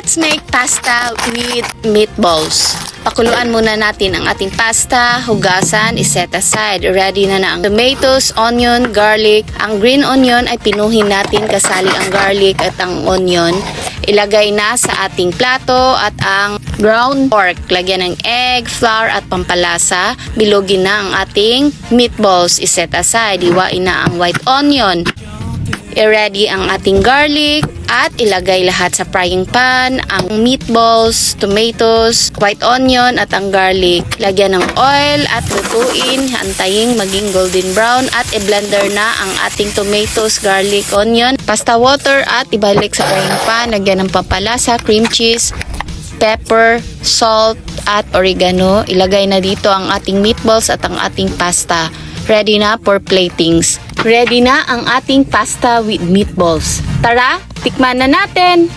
Let's make pasta with meatballs. Pakuluan muna natin ang ating pasta, hugasan, iset aside. Ready na ang tomatoes, onion, garlic. Ang green onion ay pinuhin natin kasali ang garlic at ang onion. Ilagay na sa ating plato at ang ground pork. Lagyan ng egg, flour at pampalasa. Bilogin na ang ating meatballs, iset aside. Iwain na ang white onion. I-ready ang ating garlic at ilagay lahat sa frying pan, ang meatballs, tomatoes, white onion at ang garlic. Lagyan ng oil at lutuin, antayin maging golden brown at i-blender na ang ating tomatoes, garlic, onion, pasta water at ibalik sa frying pan. Lagyan ng pampalasa, cream cheese, pepper, salt at oregano. Ilagay na dito ang ating meatballs at ang ating pasta. Ready na for platings. Ready na ang ating pasta with meatballs. Tara, tikman na natin!